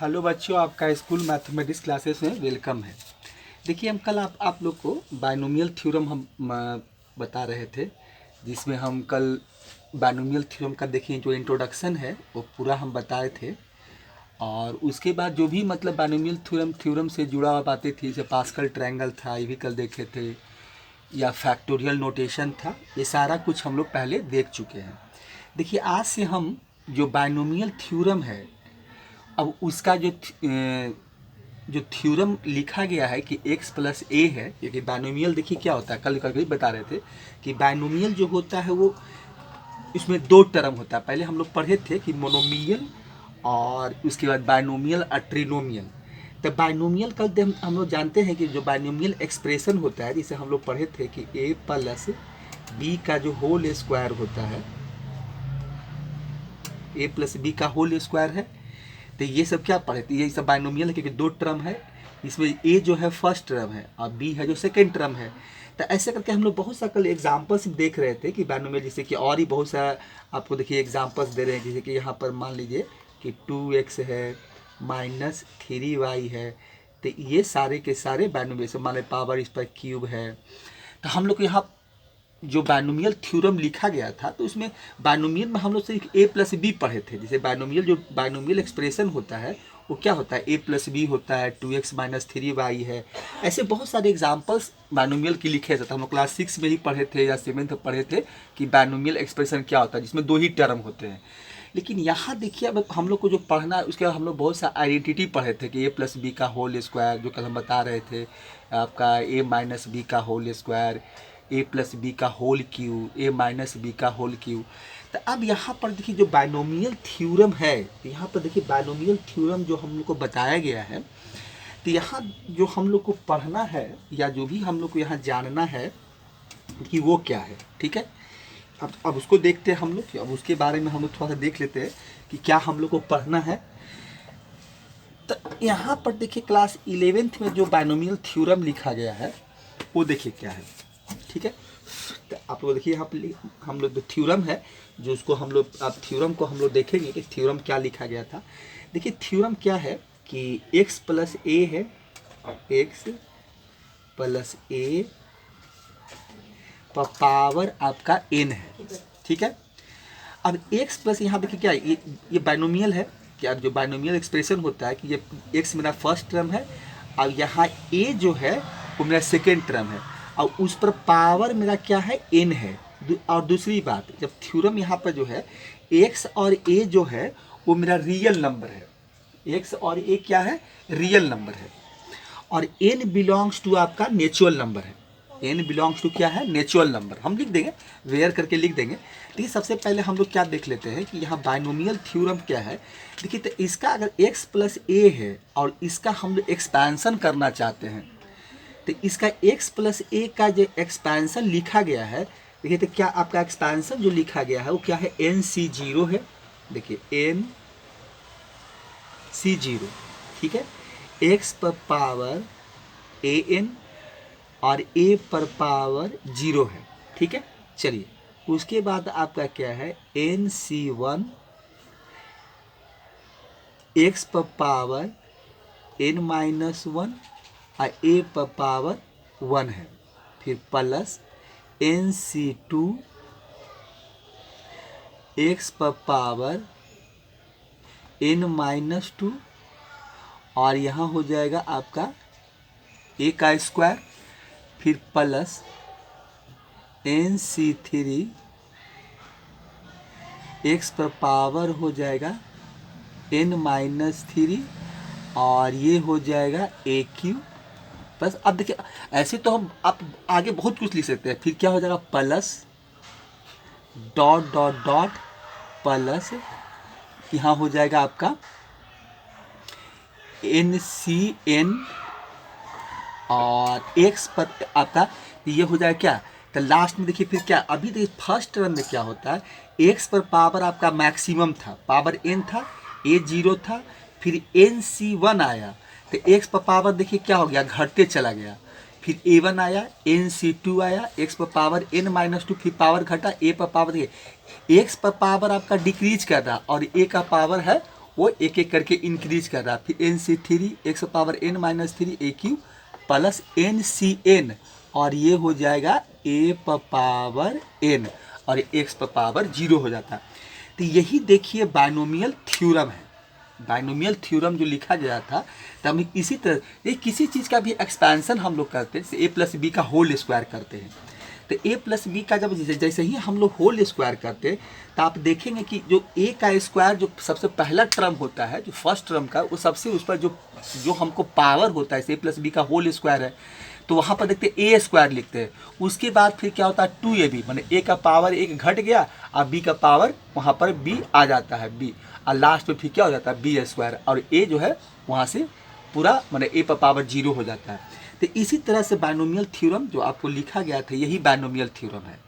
Hello बच्चों, आपका school mathematics classes में वेलकम है। देखिए, हम कल आप लोग को बायनोमियल थ्योरम बता रहे थे, जिसमें हम कल बायनोमियल थ्योरम का देखिए जो इंट्रोडक्शन है वो पूरा हम बताए थे। और उसके बाद जो भी मतलब बायनोमियल थ्योरम से जुड़ा हुआ बातें थी, जैसे पास्कल ट्रायंगल था, ये भी कल देखे थे, या फैक्टोरियल नोटेशन था, ये सारा कुछ हम लोग पहले देख चुके हैं। देखिए, आज से हम जो बायनोमियल थ्योरम है, अब उसका जो थ्योरम लिखा गया है कि x प्लस ए है, क्योंकि बायनोमियल देखिए क्या होता है, कल भी बता रहे थे कि बायनोमियल जो होता है वो इसमें दो टर्म होता है। पहले हम लोग पढ़े थे कि मोनोमियल और उसके बाद बायनोमियल और ट्रिनोमियल। तो बायनोमियल कल हम लोग जानते हैं कि जो बायनोमियल एक्सप्रेशन होता है, जिसे हम लोग पढ़े थे कि a प्लस बी का जो होल स्क्वायर होता है, a प्लस बी का होल स्क्वायर है। तो ये सब क्या पढ़े थे, ये सब बायनोमियल है, क्योंकि दो टर्म है, इसमें ए जो है फर्स्ट टर्म है और बी है जो सेकंड टर्म है। तो ऐसे करके हम लोग बहुत सा कल एग्जाम्पल्स देख रहे थे कि बायनोमियल, जैसे कि और ही बहुत सा आपको देखिए एग्जाम्पल्स दे रहे हैं। जैसे कि यहाँ पर मान लीजिए कि 2x है माइनस 3y है, तो ये सारे के सारे बायनोमियल से मान पावर इस पर क्यूब है। तो हम लोग को यहाँ जो बायनोमियल थ्योरम लिखा गया था, तो उसमें बायनोमियल में हम लोग सिर्फ a प्लस बी पढ़े थे। जैसे बायनोमियल जो बायनोमियल एक्सप्रेशन होता है वो क्या होता है, a प्लस बी होता है, 2x माइनस 3y है। ऐसे बहुत सारे एग्जाम्पल्स बायनोमियल की लिखे जाते हैं। हम लोग क्लास 6 में ही पढ़े थे या 7th में पढ़े थे कि बायनोमियल एक्सप्रेशन क्या होता है, जिसमें दो ही टर्म होते हैं। लेकिन यहाँ देखिए, अब हम लोग को जो पढ़ना है उसके बाद हम लोग बहुत सा आइडेंटिटी पढ़े थे कि a प्लस बी का होल स्क्वायर, जो कल हम बता रहे थे, आपका a माइनस बी का whole square, a plus b का whole cube, a minus b का होल क्यू। तो अब यहाँ पर देखिए जो बायनोमियल थ्योरम है, यहाँ पर देखिए बायनोमियल थ्योरम जो हम लोग को बताया गया है, तो यहाँ जो हम लोग को पढ़ना है या जो भी हम लोग को यहाँ जानना है कि वो क्या है, ठीक है। अब उसको देखते हैं हम लोग, अब उसके बारे में हम लोग थोड़ा सा देख लेते हैं कि क्या हम लोग को पढ़ना है। तो यहाँ पर देखिए क्लास 11th में जो बायनोमियल थ्योरम लिखा गया है वो देखिए क्या है, ठीक है। तो आप लोग देखिए यहाँ पर हम लोग जो थ्योरम है, जो उसको हम लोग, अब थ्योरम को हम लोग देखेंगे कि थ्योरम क्या लिखा गया था। देखिए थ्योरम क्या है कि x प्लस ए है, x प्लस ए पावर आपका n है, ठीक है। अब x प्लस यहाँ देखिए क्या है, ये बायनोमियल है कि अब जो बायनोमियल एक्सप्रेशन होता है कि ये x मेरा फर्स्ट टर्म है और यहाँ a जो है वो मेरा सेकेंड टर्म है, और उस पर पावर मेरा क्या है, n है। और दूसरी बात, जब थ्योरम यहाँ पर जो है x और a जो है वो मेरा रियल नंबर है, x और a क्या है, रियल नंबर है, और n बिलोंग्स टू आपका नेचुरल नंबर है। n बिलोंग्स टू क्या है, नेचुरल नंबर। हम लिख देंगे, वेयर करके लिख देंगे। देखिए सबसे पहले हम लोग क्या देख लेते हैं कि यहाँ बायनोमियल थ्योरम क्या है। देखिए तो इसका अगर x प्लस ए है और इसका हम लोग एक्सपेंशन करना चाहते हैं, तो इसका x प्लस ए का जो एक्सपेंशन लिखा गया है, देखिए तो क्या आपका एक्सपेंशन जो लिखा गया है वो क्या है, NC0 है। देखिए NC0, ठीक है। x पर पावर an और a पर पावर 0 है, ठीक है। चलिए उसके बाद आपका क्या है, NC1 x पर पावर n माइनस 1 और a पर पावर 1 है, फिर प्लस NC2 x पर पावर n माइनस 2 और यहाँ हो जाएगा आपका a का स्क्वायर, फिर प्लस NC3 x पर पावर हो जाएगा n माइनस 3 और ये हो जाएगा a क्यू। बस अब देखिए ऐसे तो हम आप आगे बहुत कुछ लिख सकते हैं। फिर क्या हो जाएगा, plus dot dot dot plus यहाँ हो जाएगा आपका NCn और x पर आपका ये हो जाएगा क्या, तो लास्ट में देखिए फिर क्या, अभी देखिए फर्स्ट टर्म में क्या होता है, x पर पावर आपका मैक्सिमम था, पावर n था, a 0 था, फिर NC1 आया तो x पर पावर देखिए क्या हो गया, घटते चला गया, फिर a1 आया, NC2 आया, x पर पावर n माइनस 2, फिर पावर घटा, a पर पावर देखिए x पर पावर आपका डिक्रीज कर रहा और a का पावर है वो एक एक करके इंक्रीज कर रहा है। फिर NC3 x power n-3 AQ plus NCN और ये हो जाएगा a पावर n और x पावर 0 हो जाता है। तो यही देखिए बाइनोमियल थ्योरम है। बाइनोमियल थ्योरम जो लिखा गया था, तो हम इसी तरह ये किसी चीज़ का भी एक्सपेंशन हम लोग करते हैं, जैसे a प्लस बी का होल स्क्वायर करते हैं। तो a प्लस बी का जब जैसे ही हम लोग होल स्क्वायर करते हैं, तो आप देखेंगे कि जो a का स्क्वायर जो सबसे पहला टर्म होता है, जो फर्स्ट टर्म का, वो सबसे उस पर जो हमको पावर होता है, a प्लस बी का होल स्क्वायर है, तो वहाँ पर देखते हैं a स्क्वायर लिखते हैं। उसके बाद फिर क्या होता है 2ab, माने a का पावर 1 घट गया और b का पावर वहाँ पर b आ जाता है b, और लास्ट में फिर क्या हो जाता है b स्क्वायर, और a जो है वहाँ से पूरा माने a पर पावर 0 हो जाता है। तो इसी तरह से बाइनोमियल थ्योरम जो आपको लिखा गया था, यही बाइनोमियल थ्योरम है।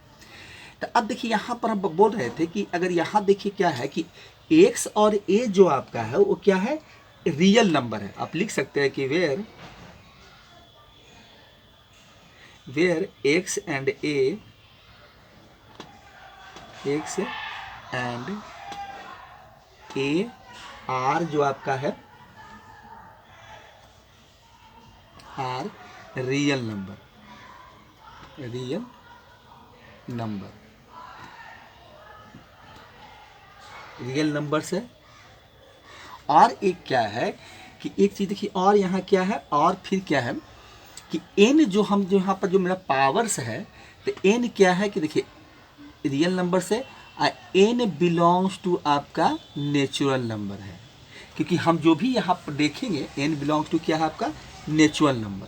तो अब देखिए यहाँ पर हम बोल रहे थे कि अगर यहाँ देखिए क्या है कि x और a जो आपका है वो क्या है, रियल नंबर है। आप लिख सकते हैं कि where x and a are जो आपका है आर रियल नंबर्स है। और एक क्या है कि एक चीज़ देखिए, और यहाँ क्या है, और फिर क्या है कि n जो हम जो यहाँ पर जो मेरा पावर्स है, तो n क्या है कि देखिए रियल नंबर से n बिलोंग्स टू आपका नेचुरल नंबर है, क्योंकि हम जो भी यहाँ पर देखेंगे n बिलोंग्स टू क्या है आपका नेचुरल नंबर।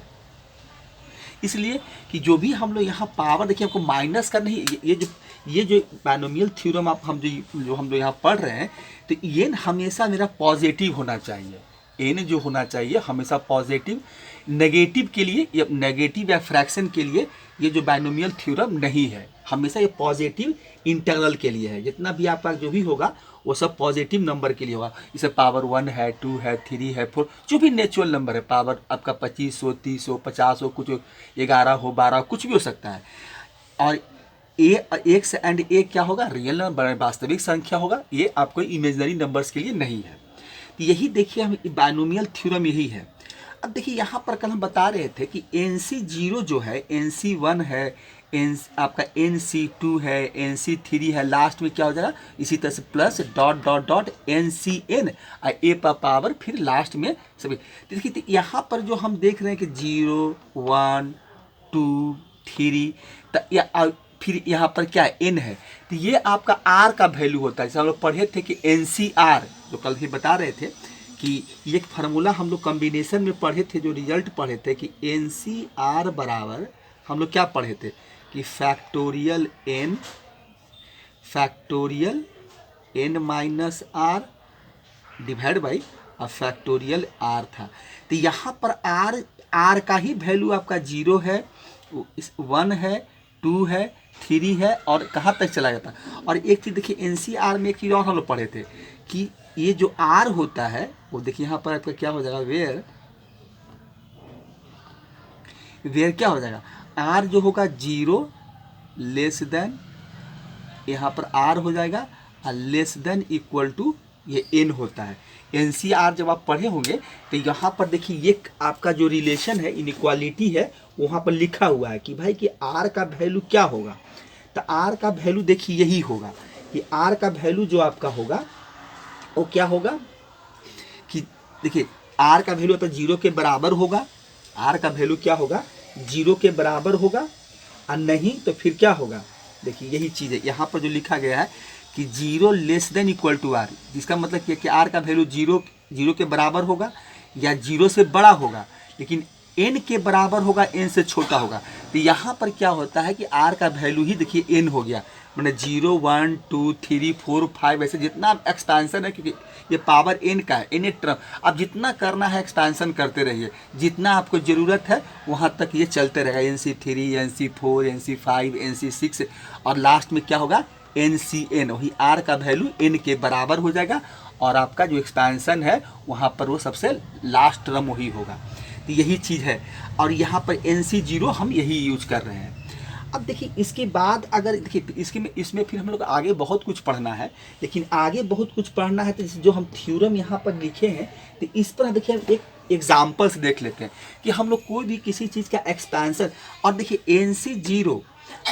इसलिए कि जो भी हम लोग यहाँ पावर देखिए आपको माइनस करना ही, ये जो बाइनोमियल थ्योरम आप हम जो हम लोग यहाँ पढ़ रहे हैं, तो ये हमेशा मेरा पॉजिटिव होना चाहिए। n जो होना चाहिए हमेशा पॉजिटिव, नेगेटिव के लिए या नेगेटिव या फ्रैक्शन के लिए ये जो बाइनोमियल थ्योरम नहीं है, हमेशा ये पॉजिटिव इंटरवल के लिए है। जितना भी आपका जो भी होगा वो सब पॉजिटिव नंबर के लिए होगा। इसे पावर 1 है, 2 है, 3 है, 4, जो भी नेचुरल नंबर है, पावर आपका 25 हो, 30 हो, 50 हो, कुछ 11 हो, 12 कुछ भी हो सकता है। और एक्स एंड ए क्या होगा, रियल नंबर, वास्तविक संख्या होगा, ये आपको इमेजिनरी नंबर्स के लिए नहीं है। तो यही देखिए हम बाइनोमियल थ्योरम यही है। अब देखिए यहाँ पर कल हम बता रहे थे कि NC0 जो है, NC1 है, आपका NC2 है, NC3 है, लास्ट में क्या हो जाएगा, इसी तरह से plus dot dot dot NCN और ए पावर फिर लास्ट में सभी। देखिए तो यहाँ पर जो हम देख रहे हैं कि 0, 1, 2, 3, फिर यहाँ पर क्या है n है, तो ये आपका r का वैल्यू होता है। जैसे हम लोग पढ़े थे कि NCR जो कल ही बता रहे थे कि ये एक फार्मूला हम लोग कॉम्बिनेशन में पढ़े थे, जो रिजल्ट पढ़े थे कि NCR बराबर हम लोग क्या पढ़े थे कि factorial n minus r divide by factorial r था। तो यहाँ पर r का ही वैल्यू आपका 0 है, 1 है, 2 है, 3 है और कहाँ तक चला जाता। और एक चीज़ देखिए NCR में एक चीज़ और हम लोग पढ़े थे कि ये जो R होता है वो देखिए यहाँ पर आपका क्या हो जाएगा, वेयर क्या हो जाएगा, R जो होगा 0 लेस देन, यहाँ पर R हो जाएगा और लेस देन इक्वल टू ये n होता है। NCR जब आप पढ़े होंगे तो यहाँ पर देखिए ये आपका जो रिलेशन है, इनइक्वालिटी है, वहाँ पर लिखा हुआ है कि भाई कि R का वैल्यू क्या होगा। तो R का वैल्यू देखिए यही होगा कि R का वैल्यू जो आपका होगा वो क्या होगा कि देखिए R का वैल्यू तो 0 के बराबर होगा। R का वैल्यू क्या होगा, 0 के बराबर होगा, और नहीं तो फिर क्या होगा, देखिए यही चीज़ है यहाँ पर जो लिखा गया है कि 0 less than equal to R, जिसका मतलब कि R का वैल्यू 0 के बराबर होगा या 0 से बड़ा होगा, लेकिन n के बराबर होगा, n से छोटा होगा। तो यहाँ पर क्या होता है कि R का वैल्यू ही देखिए n हो गया, मैंने 0, 1, 2, 3, 4, 5 ऐसे जितना एक्सपेंशन है, क्योंकि ये पावर n का है, n टर्म। अब जितना करना है एक्सपेंशन करते रहिए, जितना आपको ज़रूरत है वहाँ तक ये चलते रहेगा, NC3, NC4, NC5, NC6 और लास्ट में क्या होगा NCN, वही R का वैल्यू n के बराबर हो जाएगा और आपका जो एक्सपेंशन है वहाँ पर वो सबसे लास्ट टर्म वही होगा। तो यही चीज़ है और यहाँ पर NC0 हम यही यूज कर रहे हैं। अब देखिए इसके बाद अगर देखिए इसमें फिर हम लोग आगे बहुत कुछ पढ़ना है, लेकिन आगे बहुत कुछ पढ़ना है तो जो हम थ्योरम यहाँ पर लिखे हैं तो इस पर देखिए हम एक एग्जाम्पल्स देख लेते हैं कि हम लोग कोई भी किसी चीज़ का एक्सपेंशन, और देखिए NC0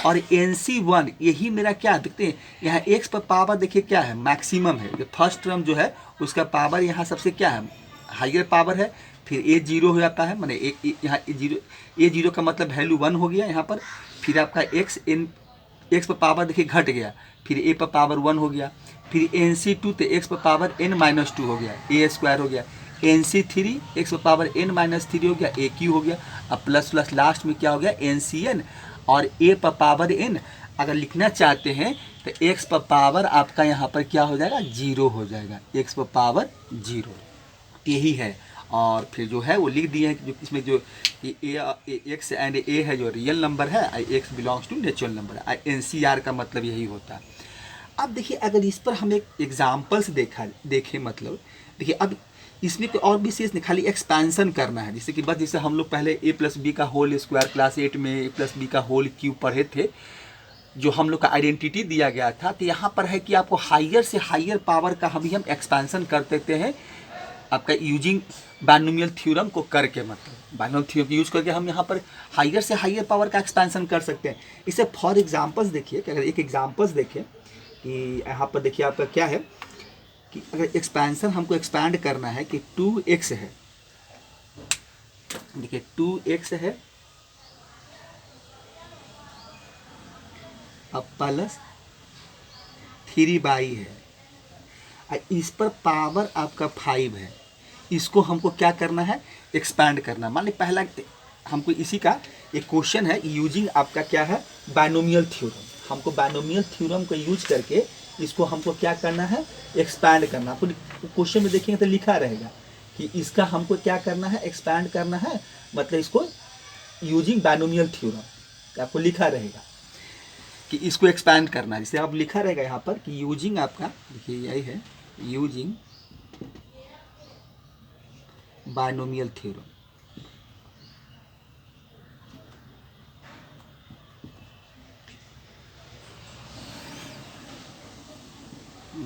और NC1 यही मेरा क्या देखते हैं यहाँ x पर पावर देखिए क्या है मैक्सिमम है, जो फर्स्ट टर्म जो है उसका पावर यहाँ सबसे क्या है हाइयर पावर है, फिर A0 हो जाता है, माने यहाँ A0 का मतलब वैल्यू 1 हो गया यहाँ पर, फिर आपका x पर पावर देखिए घट गया, फिर a पर पावर 1 हो गया, फिर NC2 तो x पर पावर n-2 हो गया, a² हो गया, NC3 x पर पावर n-3 हो गया, aq हो गया, अब प्लस प्लस लास्ट में क्या हो गया NCn, और a पर पावर n अगर लिखना चाहते हैं तो x पर पावर आपका यहाँ पर क्या हो जाएगा 0 हो जाएगा, x पर पावर 0 यही है। और फिर जो है वो लिख दिए हैं जो इसमें जो एक्स एंड ए है जो रियल नंबर है, x belongs to natural number है, NCR का मतलब यही होता है। अब देखिए अगर इस पर हम एक एग्जाम्पल्स देखें मतलब देखिए अब इसमें कोई और विशेष नहीं, खाली एक्सपेंशन करना है, जैसे कि बस जैसे हम लोग पहले a+b का होल स्क्वायर क्लास 8 में a+b का होल क्यूब पढ़े थे, जो हम लोग का आइडेंटिटी दिया गया था, तो यहाँ पर है कि आपको हाइयर से हाइयर पावर का हम एक्सपेंशन कर देते हैं आपका यूजिंग बाइनोमियल थ्योरम को करके, मतलब बाइनोमियल थ्योरम यूज करके हम यहाँ पर हाइयर से हाइयर पावर का एक्सपेंशन कर सकते हैं। इसे फॉर एग्जांपल्स देखिए कि अगर एक एग्जांपल्स देखें कि यहाँ पर देखिए आपका क्या है कि अगर एक्सपेंशन हमको एक्सपैंड करना है कि 2x है, देखिए 2x है अब प्लस 3y है, इस पर पावर आपका 5 है, इसको हमको क्या करना है एक्सपैंड करना। मान ली पहला हमको इसी का एक क्वेश्चन है यूजिंग आपका क्या है बाइनोमियल थ्योरम, हमको बाइनोमियल थ्योरम को यूज करके इसको हमको क्या करना है एक्सपैंड करना। आपको क्वेश्चन में देखेंगे तो लिखा रहेगा कि इसका हमको क्या करना है एक्सपैंड करना है, मतलब इसको यूजिंग बाइनोमियल थ्योरम आपको लिखा रहेगा कि इसको एक्सपैंड करना है। जैसे आप लिखा रहेगा यहाँ पर कि यूजिंग आपका देखिए यही है using binomial theorem,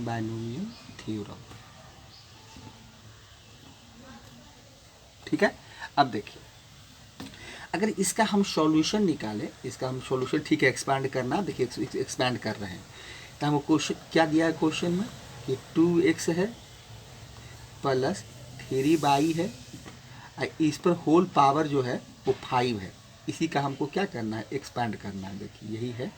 binomial theorem, ठीक है। अब देखिए अगर इसका हम सॉल्यूशन निकालें, इसका हम सॉल्यूशन ठीक है एक्सपैंड करना, देखिए एक्सपैंड कर रहे हैं तो हमको क्वेश्चन क्या दिया है क्वेश्चन में कि 2x है प्लस 3y है, इस पर होल पावर जो है वो 5 है, इसी का हमको क्या करना है एक्सपैंड करना है। देखिए यही है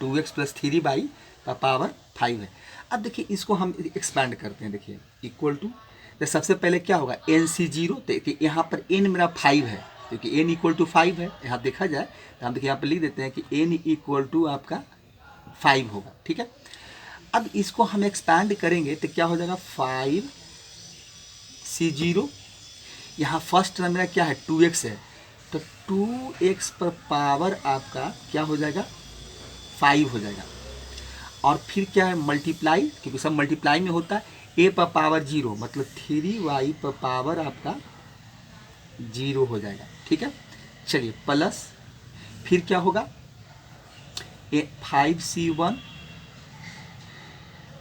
2x प्लस 3y का पावर 5 है। अब देखिए इसको हम एक्सपैंड करते हैं, देखिए इक्वल टू तो सबसे पहले क्या होगा NC0, तो यहाँ पर n मेरा 5 है क्योंकि n इक्वल टू 5 है, यहाँ देखा जाए तो हम देखिए यहाँ पर लिख देते हैं कि n इक्वल टू आपका 5 होगा, ठीक है। अब इसको हम एक्सपैंड करेंगे तो क्या हो जाएगा 5C0, यहाँ फर्स्ट टर्म मेरा क्या है 2x है, तो 2x पर पावर आपका क्या हो जाएगा 5 हो जाएगा, और फिर क्या है मल्टीप्लाई, क्योंकि सब मल्टीप्लाई में होता है, a पर पावर 0 मतलब 3y पर पावर आपका 0 हो जाएगा, ठीक है। चलिए प्लस फिर क्या होगा 5C1,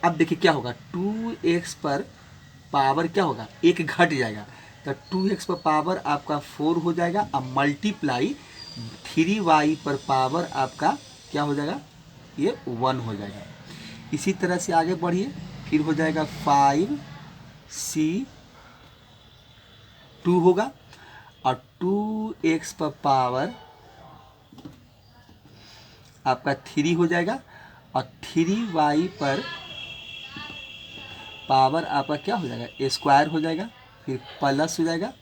अब देखिए क्या होगा 2x पर पावर क्या होगा एक घट जाएगा, तो 2x पर पावर आपका 4 हो जाएगा, अब मल्टीप्लाई 3y पर पावर आपका क्या हो जाएगा ये 1 हो जाएगा। इसी तरह से आगे बढ़िए, फिर हो जाएगा 5C2 होगा, और 2x पर पावर आपका 3 हो जाएगा, और 3y पर पावर आपका क्या हो जाएगा स्क्वायर हो जाएगा, फिर प्लस हो जाएगा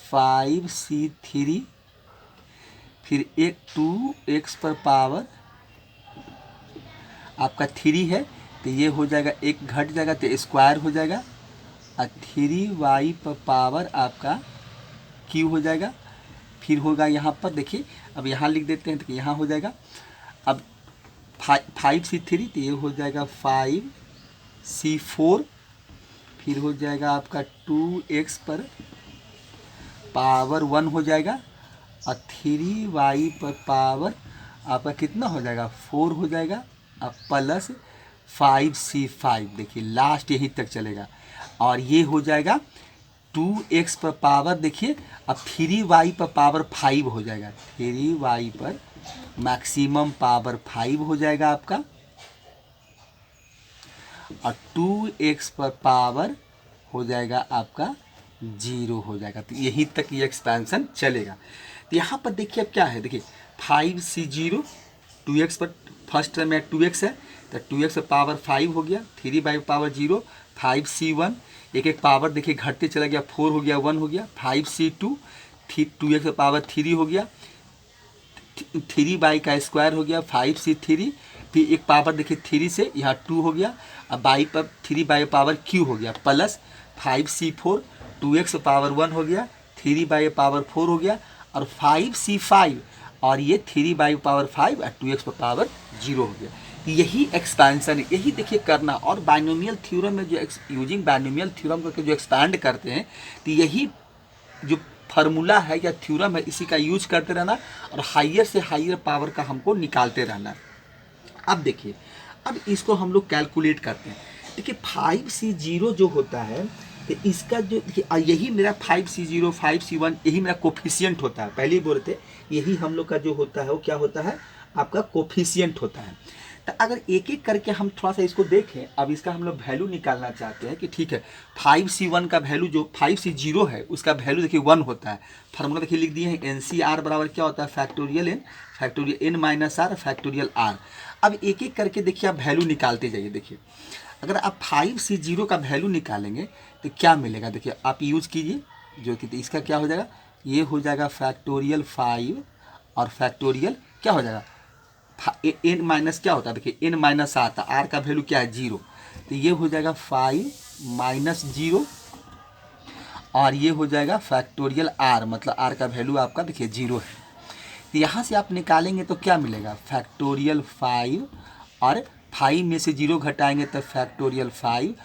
5C3, फिर एक 2x पर पावर आपका 3 है तो ये हो जाएगा एक घट जाएगा तो स्क्वायर हो जाएगा, और 3y पर पावर आपका q हो जाएगा, फिर होगा यहाँ पर देखिए अब यहाँ लिख देते हैं तो यहाँ हो जाएगा अब 5C3 तो ये हो जाएगा 5C4, फिर हो जाएगा आपका 2x पर पावर 1 हो जाएगा, और 3y पर पावर आपका कितना हो जाएगा 4 हो जाएगा, अब प्लस 5c5, देखिए लास्ट यहीं तक चलेगा, और ये हो जाएगा 2x पर पावर, देखिए अब 3y पर पावर 5 हो जाएगा, 3y पर मैक्सिमम पावर 5 हो जाएगा आपका, और 2x पर पावर हो जाएगा आपका 0 हो जाएगा। तो यहीं तक ये एक्सपेंशन चलेगा। तो यहाँ पर देखिए अब क्या है, देखिए 5c0 2x पर फर्स्ट टर्म में 2x है, तो 2x पर पावर 5 हो गया, 3 पावर 0, 5c1 एक एक पावर देखिए घटते चला गया, 4 हो गया, 1 हो गया, 5c2 2x पर पावर 3 हो गया, 3 का स्क्वायर हो गया, 5c3 फिर एक पावर देखिए 3 से यहाँ 2 हो गया, अब बाई पर 3 पावर q हो गया, प्लस 5c4 2x पावर 1 हो गया, 3 पावर 4 हो गया, और 5c5 और ये 3 पावर 5 और 2x पावर 0 हो गया। यही एक्सपेंशन है, यही देखिए करना। और बाइनोमियल थ्योरम में जो यूजिंग बाइनोमियल थ्योरम करके जो एक्सपैंड करते हैं, तो यही जो फार्मूला है या थ्योरम है, इसी का यूज करते रहना और हाइयर से हाइयर पावर का हमको निकालते रहना। अब देखिए, अब इसको हम लोग कैलकुलेट करते हैं। देखिए 5c0 जो होता है, तो इसका जो यही मेरा 5c0 5c1 यही मेरा कोफिशिएंट होता है। पहले ही बोल रहे थे, यही हम लोग का जो होता है वो क्या होता है, आपका कोफिशिएंट होता है। तो अगर एक एक करके हम थोड़ा सा इसको देखें, अब इसका हम लोग वैल्यू निकालना चाहते हैं कि ठीक है 5c1 का वैल्यू जो 5c0 है उसका वैल्यू देखिए 1 होता है। फार्मूला देखिए लिख दिए हैं, NCR बराबर क्या होता है, factorial n minus R factorial r। अब एक एक करके देखिए आप वैल्यू निकालते जाइए। देखिए अगर आप 5c0 का वैल्यू निकालेंगे तो क्या मिलेगा, देखिए आप यूज़ कीजिए जो कि, तो इसका क्या हो जाएगा, ये हो जाएगा फैक्टोरियल 5 और फैक्टोरियल क्या हो जाएगा n माइनस क्या होता है, देखिए n माइनस आता, r का वैल्यू क्या है 0, तो ये हो जाएगा 5 माइनस 0 और ये हो जाएगा फैक्टोरियल r, मतलब r का वैल्यू आपका देखिए 0 है। तो यहाँ से आप निकालेंगे तो क्या मिलेगा, फैक्टोरियल 5 और 5 में से 0 घटाएंगे तो फैक्टोरियल 5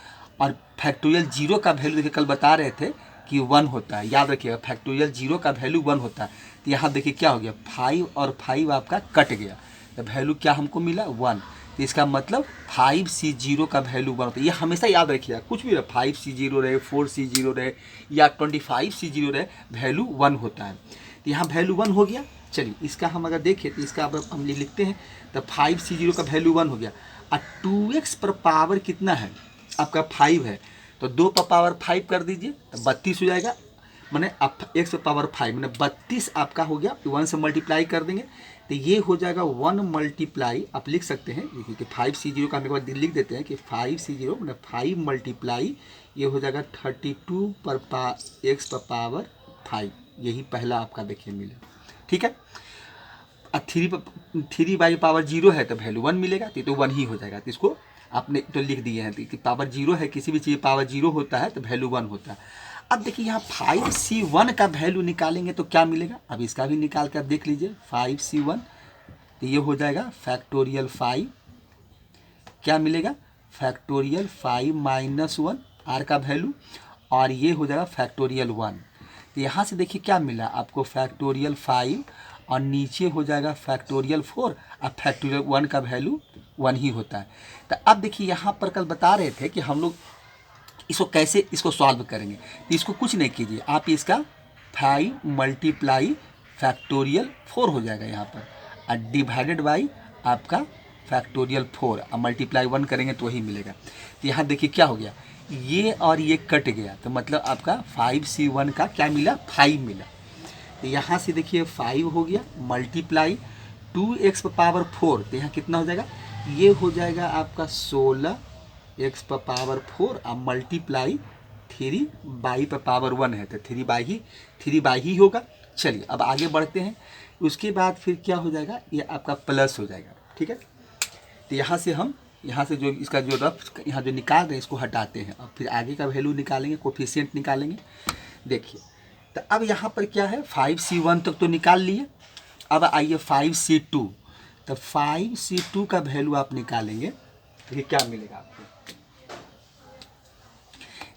और फैक्टोरियल 0 का वैल्यू देखिए कल बता रहे थे कि 1 होता है, याद रखिएगा फैक्टोरियल 0 का वैल्यू 1 होता है। तो यहाँ देखिए क्या हो गया, 5 और 5 आपका कट गया, तो वैल्यू क्या हमको मिला 1। तो इसका मतलब 5c0 का वैल्यू 1 होता है। ये हमेशा याद रखिएगा, कुछ भी रहे 5c0 रहे 4c0 रहे या 25c0 रहे, वैल्यू 1 होता है। तो यहाँ वैल्यू 1 हो गया। चलिए इसका हम अगर देखें तो इसका अब हम लिखते हैं, तो 5c0 का वैल्यू 1 हो गया, और 2x पर पावर कितना है आपका 5 है, तो 2 पर पावर 5 कर दीजिए तो 32 हो जाएगा, मैंने अब x पर पावर 5 मैंने 32 आपका हो गया, 1 से मल्टीप्लाई कर देंगे तो ये हो जाएगा 1 मल्टीप्लाई, आप लिख सकते हैं देखिए कि 5c0 का हम एक बार लिख देते हैं कि 5c0 मैंने 5 मल्टीप्लाई ये हो जाएगा 32 पर x पर पावर 5, यही पहला आपका देखिए मिला, ठीक है। अब 3 पावर 0 है तो वैल्यू 1 मिलेगा, तो 1 ही हो जाएगा। तो इसको आपने तो लिख दिए हैं कि पावर 0 है, किसी भी चीज़ पावर 0 होता है तो वैल्यू 1 होता है। अब देखिए यहाँ 5c1 का वैल्यू निकालेंगे तो क्या मिलेगा, अब इसका भी निकाल कर देख लीजिए 5c1, तो ये हो जाएगा फैक्टोरियल 5, क्या मिलेगा फैक्टोरियल 5 माइनस 1 r का वैल्यू, और ये हो जाएगा फैक्टोरियल 1। तो यहाँ से देखिए क्या मिला आपको फैक्टोरियल 5 और नीचे हो जाएगा फैक्टोरियल 4 और फैक्टोरियल 1 का वैल्यू 1 ही होता है। तो अब देखिए यहाँ पर कल बता रहे थे कि हम लोग इसको कैसे इसको सॉल्व करेंगे। तो इसको कुछ नहीं कीजिए, आप इसका 5 मल्टीप्लाई फैक्टोरियल 4 हो जाएगा यहाँ पर, और डिवाइडेड बाई आपका फैक्टोरियल 4 और मल्टीप्लाई 1 करेंगे तो वही मिलेगा। तो यहाँ देखिए क्या हो गया, ये और ये कट गया, तो मतलब आपका 5c1 का क्या मिला 5 मिला। तो यहाँ से देखिए 5 हो गया मल्टीप्लाई 2x पर पावर 4, तो यहाँ कितना हो जाएगा, ये हो जाएगा आपका 16x पर पावर 4 और मल्टीप्लाई 3 पर पावर 1 है, तो 3 ही होगा। चलिए अब आगे बढ़ते हैं, उसके बाद फिर क्या हो जाएगा, ये आपका प्लस हो जाएगा, ठीक है। तो यहाँ से हम यहाँ से जो इसका जो रफ यहाँ जो निकाल रहे हैं इसको हटाते हैं, और फिर आगे का वैल्यू निकालेंगे, कोफिशिएंट निकालेंगे। देखिए तो अब यहाँ पर क्या है 5c1 तक तो निकाल लिए, अब आइए 5c2, तो 5c2 का वैल्यू आप निकालेंगे तो ये क्या मिलेगा आपको,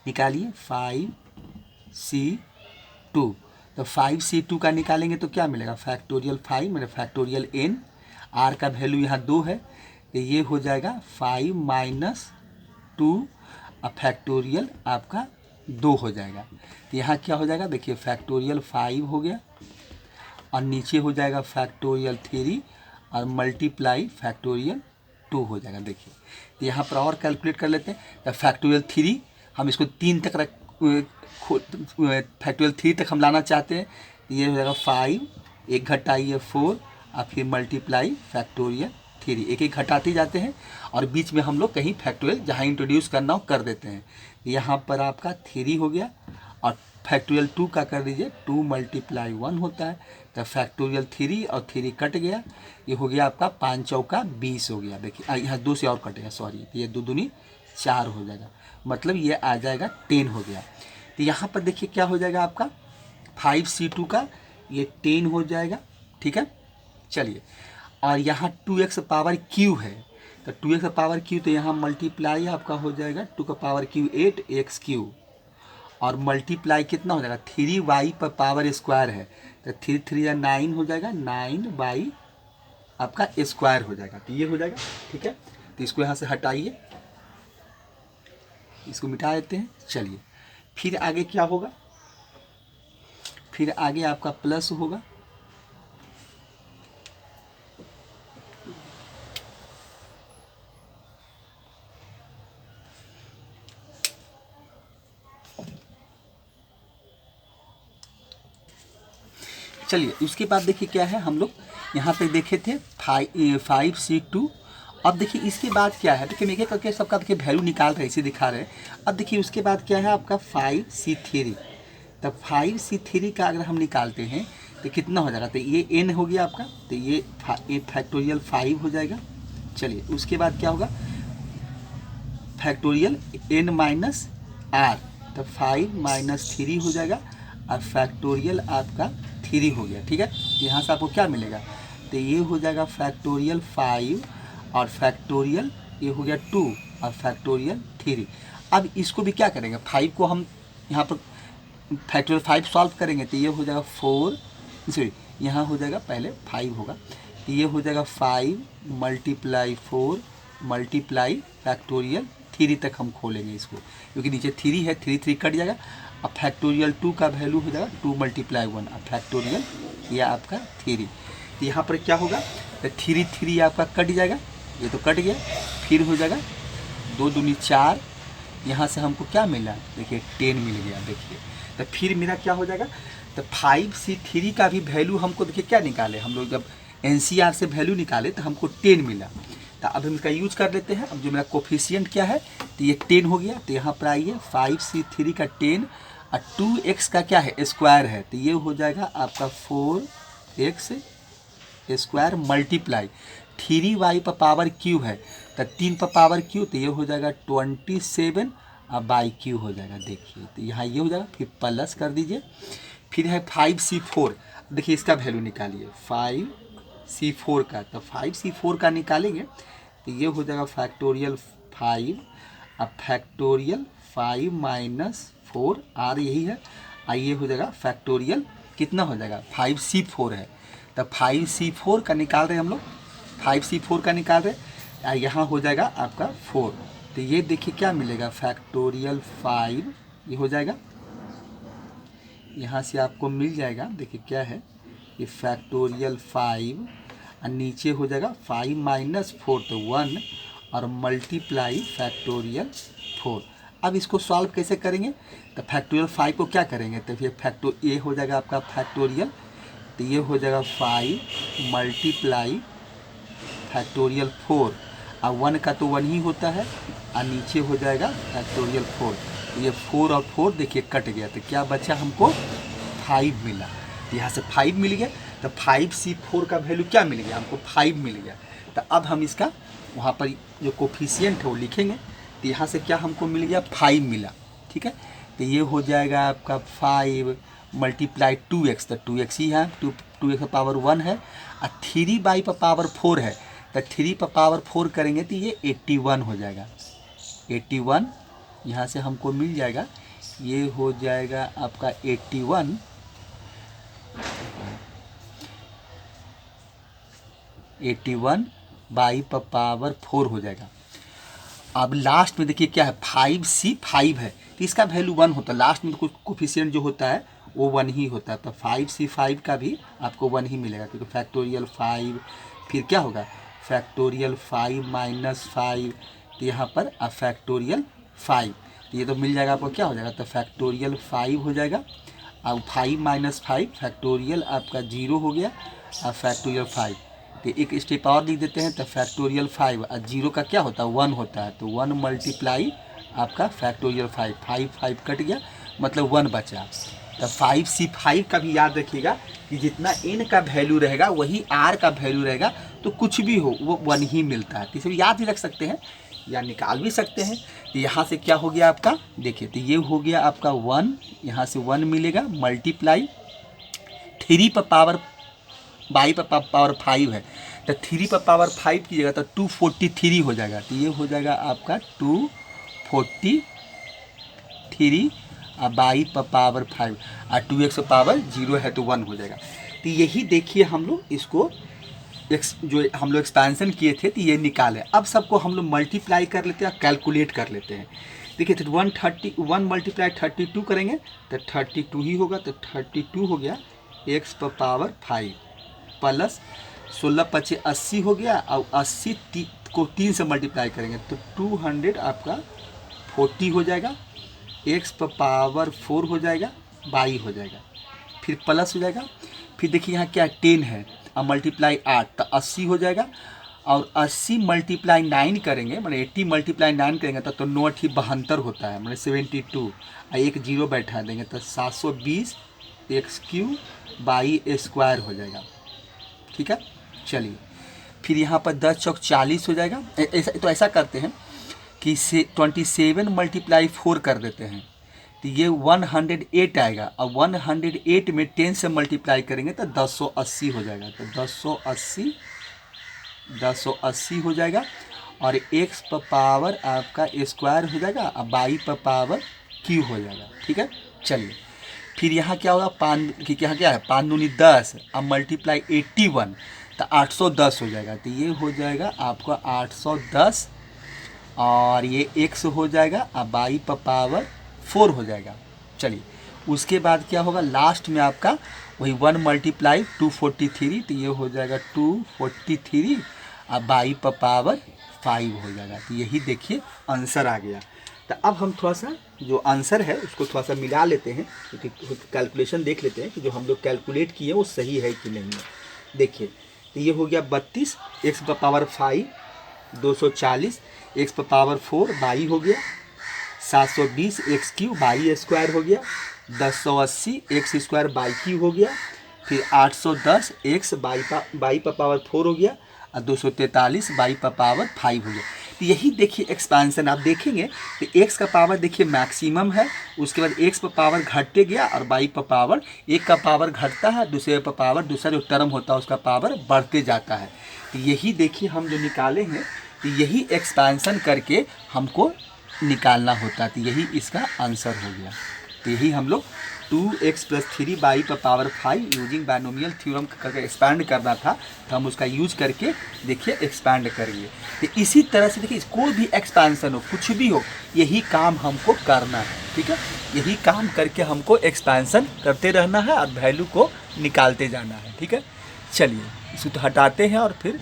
निकालिए 5c2, तो 5c2 का निकालेंगे तो क्या मिलेगा फैक्टोरियल 5 मैंने फैक्टोरियल n आर का वैल्यू यहाँ 2 है, तो ये हो जाएगा 5 माइनस 2 फैक्टोरियल आपका 2 हो जाएगा। तो यहाँ क्या हो जाएगा, देखिए फैक्टोरियल 5 हो गया और नीचे हो जाएगा फैक्टोरियल 3 और मल्टीप्लाई फैक्टोरियल 2 हो जाएगा। देखिए तो यहाँ पर और कैलकुलेट कर लेते हैं। तो फैक्टोरियल 3 हम इसको 3 तक फैक्टोरियल 3 तक हम लाना चाहते हैं, तो ये हो जाएगा 5, एक घटाइए 4 और फिर मल्टीप्लाई फैक्टोरियल 3, एक एक घटाते जाते हैं और बीच में हम लोग कहीं फैक्टोरियल जहाँ इंट्रोड्यूस करना हो कर देते हैं। यहाँ पर आपका 3 हो गया और फैक्टोरियल 2 का कर दीजिए, 2 मल्टीप्लाई 1 होता है, तो फैक्टोरियल 3 और 3 कट गया, ये हो गया आपका 5 चौका 20 हो गया। देखिए यहाँ 2 से और कटेगा, सॉरी, तो ये 2 दूनी 4 हो जाएगा, मतलब ये आ जाएगा 10 हो गया। तो यहाँ पर देखिए क्या हो जाएगा आपका 5C2 का ये 10 हो जाएगा, ठीक है। चलिए, और यहाँ 2x पावर क्यू है, तो 2x पावर क्यू, तो यहाँ मल्टीप्लाई आपका हो जाएगा 2 का पावर क्यू 8x क्यू और मल्टीप्लाई कितना हो जाएगा 3y पर पावर स्क्वायर है, तो 3 3 9 हो जाएगा, 9y आपका स्क्वायर हो जाएगा। तो ये हो जाएगा, ठीक है। तो इसको यहाँ से हटाइए, इसको मिटा देते हैं। चलिए फिर आगे क्या होगा, फिर आगे आपका प्लस होगा, चलिए उसके बाद देखिए क्या है, हम लोग यहाँ पे देखे थे 5C2। अब देखिए इसके बाद क्या है, देखिए मैं करके सबका देखिए वैल्यू निकाल रहे इसे दिखा रहे हैं। अब देखिए उसके बाद क्या है आपका 5C3, तब 5C3 का अगर हम निकालते हैं तो कितना हो जाएगा, तो ये n हो गया आपका, तो ये फैक्टोरियल 5 हो जाएगा। चलिए उसके बाद क्या होगा फैक्टोरियल n माइनस r, तो 5 माइनस 3 हो जाएगा और फैक्टोरियल आपका 3 हो गया, ठीक है। तो यहाँ से आपको क्या मिलेगा, तो ये हो जाएगा फैक्टोरियल 5 और फैक्टोरियल ये हो गया 2 और फैक्टोरियल 3। अब इसको भी क्या करेंगे, 5 को हम यहाँ पर फैक्टोरियल 5 सॉल्व करेंगे, तो ये हो जाएगा 4, सॉरी यहाँ हो जाएगा पहले 5 होगा, तो ये हो जाएगा 5 मल्टीप्लाई 4 मल्टीप्लाई फैक्टोरियल 3 तक हम खोलेंगे इसको, क्योंकि नीचे 3 है, 3 3 कट जाएगा। अब फैक्टोरियल 2 का वैल्यू हो जाएगा 2 मल्टीप्लाई 1 अब फैक्टोरियल ये आपका 3। तो यहाँ पर क्या होगा, तो 3 3 आपका कट जाएगा, ये तो कट गया, फिर हो जाएगा 2 दूनी 4, यहाँ से हमको क्या मिला, देखिए 10 मिल गया। देखिए तो फिर मेरा क्या हो जाएगा, तो 5C3 का भी वैल्यू हमको देखिए क्या निकाले, हम लोग जब NCR से वैल्यू निकाले तो हमको 10 मिला। तो अब हम इसका यूज कर लेते हैं। अब जो मेरा कोफिशिएंट क्या है, तो ये 10 हो गया, तो यहाँ पर आइए 5C3 का 10 और 2x का क्या है स्क्वायर है, तो ये हो जाएगा आपका 4x स्क्वायर मल्टीप्लाई 3y पर पावर क्यू है, तो 3 पर पावर क्यू, तो ये हो जाएगा 27 और बाई क्यू हो जाएगा। देखिए तो यहाँ ये हो जाएगा, फिर प्लस कर दीजिए, फिर है 5C4, देखिए इसका वैल्यू निकालिए 5C4 का, तो 5C4 का निकालेंगे तो ये हो जाएगा फैक्टोरियल 5 अब फैक्टोरियल 5 माइनस 4 आर यही है, आइए हो जाएगा फैक्टोरियल कितना हो जाएगा 5C4 है, तो 5C4 का निकाल रहे हैं हम लोग, 5C4 का निकाल रहे, यहाँ हो जाएगा आपका 4, तो ये देखिए क्या मिलेगा फैक्टोरियल 5 ये हो जाएगा, यहाँ से आपको मिल जाएगा, देखिए क्या है ये फैक्टोरियल 5 और नीचे हो जाएगा 5 माइनस 4 तो 1 और मल्टीप्लाई फैक्टोरियल 4। अब इसको सॉल्व कैसे करेंगे, तो फैक्टोरियल 5 को क्या करेंगे, तो फिर ये हो जाएगा आपका फैक्टोरियल, तो ये हो जाएगा 5 मल्टीप्लाई फैक्टोरियल 4 और 1 का तो 1 ही होता है और नीचे हो जाएगा फैक्टोरियल 4, ये 4 और 4 देखिए कट गया, तो क्या बचा हमको 5 मिला, यहाँ से 5 मिल गया, तो 5C4 का वैल्यू क्या मिल गया हमको 5 मिल गया। तो अब हम इसका वहाँ पर जो कोफिशिएंट है वो लिखेंगे, तो यहाँ से क्या हमको मिल गया 5 मिला, ठीक है। तो ये हो जाएगा आपका 5 मल्टीप्लाई 2x, तो 2x ही है, 2x का पावर 1 है और 3y पर पावर 4 है, तो 3 पर पावर 4 करेंगे तो ये 81 हो जाएगा, 81 यहाँ से हमको मिल जाएगा, ये हो जाएगा आपका 81 81 बाई पावर 4 हो जाएगा। अब लास्ट में देखिए क्या है, 5C 5 है तो इसका वैल्यू 1 होता है, लास्ट में कुछ कोफिशिएंट जो होता है वो 1 ही होता है, तो 5C 5 का भी आपको 1 ही मिलेगा, क्योंकि फैक्टोरियल 5 फिर क्या होगा फैक्टोरियल 5 माइनस 5, तो यहाँ पर अब फैक्टोरियल 5, तो ये तो मिल जाएगा आपको, क्या हो जाएगा तो फैक्टोरियल 5 हो जाएगा। अब 5 माइनस 5 फैक्टोरियल आपका 0 हो गया, अब फैक्टोरियल 5, तो एक स्टेप और लिख देते हैं, तो फैक्टोरियल 5 और 0 का क्या होता है 1 होता है, तो 1 मल्टीप्लाई आपका फैक्टोरियल 5, 5 कट गया मतलब 1 बचा। तो 5C 5 का भी याद रखिएगा कि जितना n का वैल्यू रहेगा वही r का वैल्यू रहेगा, तो कुछ भी हो वो 1 ही मिलता है, तो इसे भी याद ही रख सकते हैं या निकाल भी सकते हैं। तो यहाँ से क्या हो गया आपका, देखिए तो ये हो गया आपका 1, यहाँ से 1 मिलेगा मल्टीप्लाई 3 पर पावर बाई पर पावर 5 है, तो 3 पर पावर 5 कीजिएगा तो 243 हो जाएगा, तो ये हो जाएगा आपका 243 और बाई पर पावर 5 और 2x पर पावर 0 है तो 1 हो जाएगा। तो यही देखिए हम लोग इसको जो हम लोग एक्सपेंशन किए थे तो ये निकाले। अब सबको हम लोग मल्टीप्लाई कर लेते हैं और कैलकुलेट कर लेते हैं। देखिए तो 1 मल्टीप्लाई 32 करेंगे तो 32 ही होगा, तो 32 हो गया x पर पावर 5 प्लस 16 25 80 हो गया, और 80 को 3 से मल्टीप्लाई करेंगे तो 200 आपका 40 हो जाएगा, x पर पावर 4 हो जाएगा, बाई हो जाएगा, फिर प्लस हो जाएगा, फिर देखिए यहाँ क्या 10 है और मल्टीप्लाई 8 तो 80 हो जाएगा, और 80 मल्टीप्लाई 9 करेंगे मतलब 80 मल्टीप्लाई 9 करेंगे तो 9 8 72 होता है मतलब 72, और एक जीरो बैठा देंगे तो 720 एक्स क्यू बाई स्क्वायर हो जाएगा। ठीक है, चलिए फिर यहाँ पर 10 चौक 40 हो जाएगा। तो ऐसा करते हैं कि 27 मल्टीप्लाई 4 कर देते हैं तो ये 108 आएगा, और 108 में 10 से मल्टीप्लाई करेंगे तो 1080 हो जाएगा, तो 1080 हो जाएगा, और x पर पावर आपका स्क्वायर हो जाएगा और बाई पर पावर क्यू हो जाएगा। ठीक है, चलिए फिर यहाँ क्या होगा यहाँ क्या है 5 दूनी 10 अब मल्टीप्लाई 81 तो 810 हो जाएगा, तो ये हो जाएगा आपका 810 और ये x हो जाएगा और बाई पर पावर 4 हो जाएगा। चलिए उसके बाद क्या होगा लास्ट में आपका वही 1 मल्टीप्लाई 243 तो ये हो जाएगा 243 और बाई पर पावर 5 हो जाएगा। तो यही देखिए आंसर आ गया। तो अब हम थोड़ा सा जो आंसर है उसको थोड़ा सा मिला लेते हैं, क्योंकि कैलकुलेशन देख लेते हैं कि जो हम लोग कैलकुलेट किए वो सही है कि नहीं है। देखिए तो ये हो गया 32 x पर पावर 5 240 x पर पावर 4 बाई हो गया, 720 एक्स क्यू बाई स्क्वायर हो गया, 1080 एक्स स्क्वायर बाई क्यू हो गया, फिर 810 एक्स बाई पर पावर 4 हो गया, और 243 बाई पर पावर 5 हो गया। तो यही देखिए एक्सपेंशन आप देखेंगे तो x का पावर देखिए मैक्सिमम है, उसके बाद x पर पावर घटते गया और बाई पर पावर एक का पावर घटता है, दूसरे पर पावर दूसरा जो टर्म होता है उसका पावर बढ़ते जाता है। तो यही देखिए हम जो निकाले हैं तो यही एक्सपेंशन करके हमको निकालना होता है, तो यही इसका आंसर हो गया। तो यही हम लोग 2x + 3 बाई पर पावर 5 यूजिंग बाइनोमियल थ्योरम करके एक्सपैंड करना था, तो हम उसका यूज करके देखिए एक्सपैंड करेंगे। तो इसी तरह से देखिए कोई भी एक्सपेंशन हो कुछ भी हो यही काम हमको करना है। ठीक है, यही काम करके हमको एक्सपेंशन करते रहना है और वैल्यू को निकालते जाना है। ठीक है, चलिए इसको तो हटाते हैं और फिर